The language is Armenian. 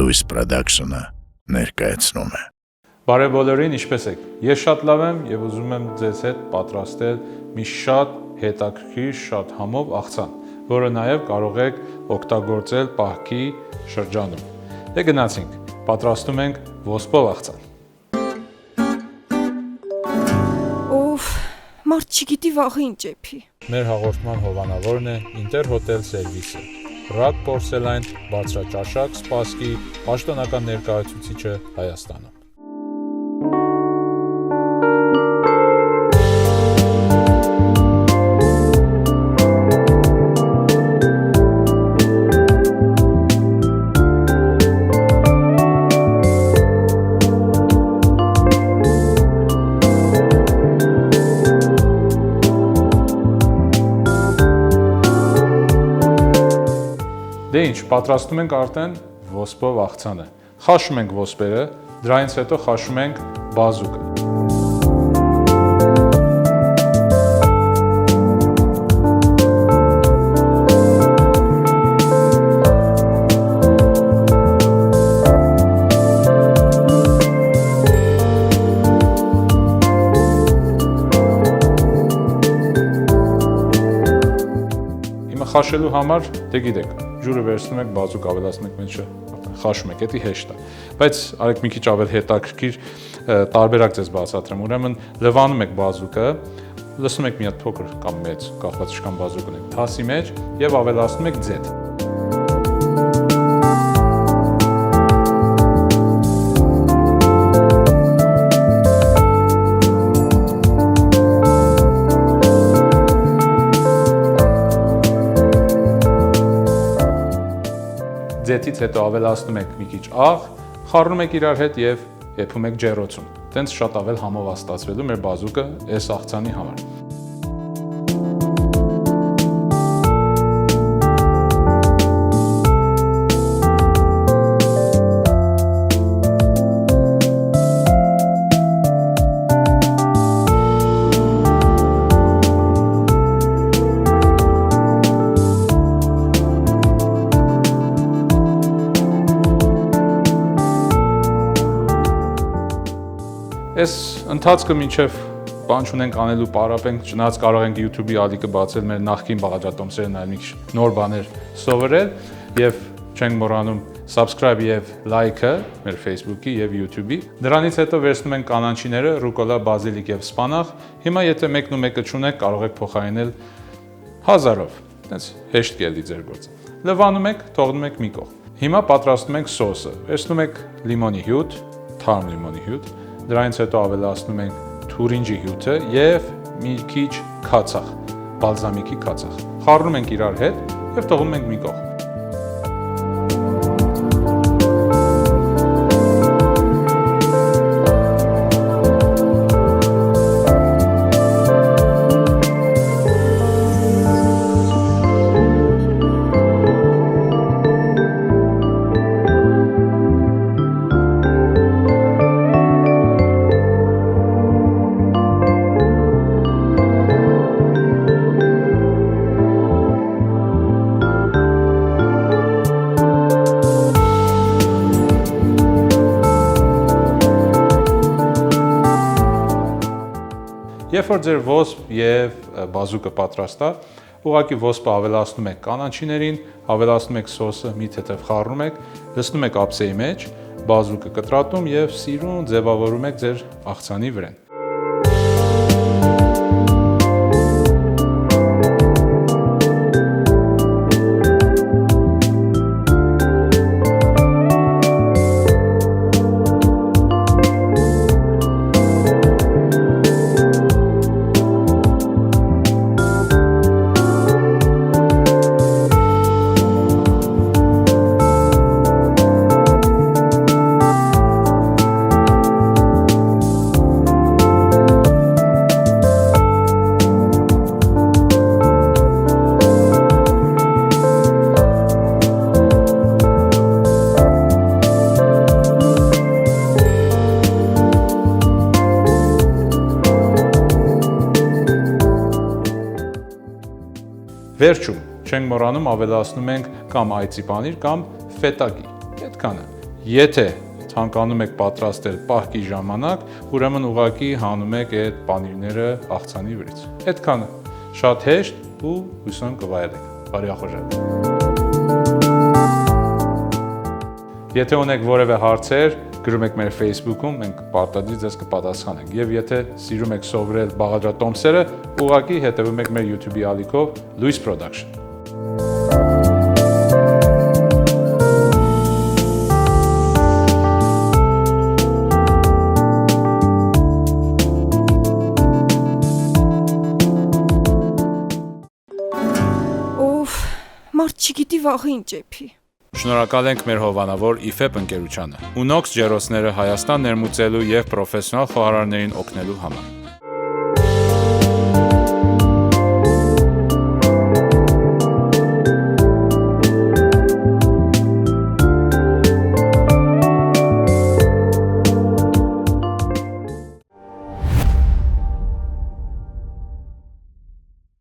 լույս պրոդաքշնը ներկայացնում է։ Բարև բոլորին, ինչպե՞ս եք։ Ես շատ լավ եմ եւ ուզում եմ ձեզ հետ պատրաստել մի շատ հետաքրքիր, շատ համով աղցան, որը նաեւ կարող եք օգտագործել Պահքի շրջանում։ Դե գնացինք, պատրաստում ենք ոսպով աղցան։ Օֆ, մարդ չգիտի վաղը ինչ եփի։ Մեր հաղորդման հովանավորն է ինտերհոտել սերվիսը։ Ռակ պորսելայն բարձրաճաշակ սպասքի պաշտոնական ներկայացուցիչը Հայաստանում։ Դե ինչ, պատրաստում ենք արդեն ոսպով աղցանը։ Խաշում ենք ոսպերը, դրանից հետո խաշում ենք բազուկը։ Հիմա խաշելու համար, դե գիտեք, ջուրը վերցնում եք, բազուկ ավելացնում եք մեջը, խաշում եք, դա հեշտ է։ Բայց արեք մի քիչ ավել հետաքրքիր տարբերակ ձեզ բացատրեմ։ Ուրեմն լվանում եք բազուկը, լցնում եք մի հատ փոքր կամ մեծ, կախված ինչքան բազուկ ունեք, թասի մեջ եւ ավելացնում եք ձեթ։ Ձեթից հետո ավելացնում եք մի քիչ աղ, խառնում եք իրար հետ եւ եփում եք ջեռոցում։ Տենց շատ ավել համով ստացվելու մեր բազուկը այս աղցանի համար։ Այս ընթացքը մինչև բան չունենք անելու պարապենք, չնայած կարող ենք YouTube-ի ալիքը բացել, մեր նախկին բաղադրատոմսերը նայել, մի քիչ նոր բաներ սովորել եւ չենք մոռանում subscribe եւ like-ը մեր Facebook-ի եւ YouTube-ի։ Դրանից հետո վերցնում ենք կանանչիները, ռուկոլա, բազիլիկ եւ սպանախ։ Հիմա եթե մեկն ու մեկը չունեք, կարող եք փոխարինել 1000-ով։ Այդպես հեշտ կլինի ձեր գործը։ Լվանում եք, թողնում եք մի կողմ։ Հիմա պատրաստում ենք սոսը։ Վերցնում եք լիմոնի հյութ, թարմ լիմոնի հյութ։ Դրանից հետո ավելացնում ենք թուրինջի հյութը եւ մի քիչ քացախ, բալզամիկի քացախ։ Խառնում ենք իրար հետ եւ թողում ենք մի կողմ։ Երբ որ ձեր ոսպ եւ բազուկը պատրաստ է, ուղղակի ոսպը ավելացնում եք կանանչիներին, ավելացնում եք սոսը, մի թեթև խառնում եք, լցնում եք ափսեի մեջ, բազուկը կտրատում եւ սիրուն ձևավորում եք ձեր աղցանի վրան։ Վերջում չենք մոռանում ավելացնում ենք կամ այծի պանիր կամ ֆետա գի։ Այդքանը։ Եթե ցանկանում եք պատրաստել պահքի ժամանակ, ուրեմն ուղղակի հանում եք այդ պանիրները աղցանի վրից։ Այդքանը շատ հեշտ ու հույսով կվայելեք։ Բարի ախորժակ։ Եթե ունեք որևէ հարցեր, գրում եք մեր Facebook-ում, մենք պարտադիր ձեզ կպատասխանենք։ Եվ եթե սիրում եք սովորել բաղադրատոմսերը, ուղղակի հետևում եք մեր YouTube-ի ալիքով Լույս Production։ Մարդ չգիտի վաղը ինչ եփի։ Շնորհակալ ենք մեր հովանավոր IFEP ընկերությանը, Unox ջեռոցները Հայաստան ներմուծելու և պրոֆեսիոնալ խոհարարներին օգնելու համար։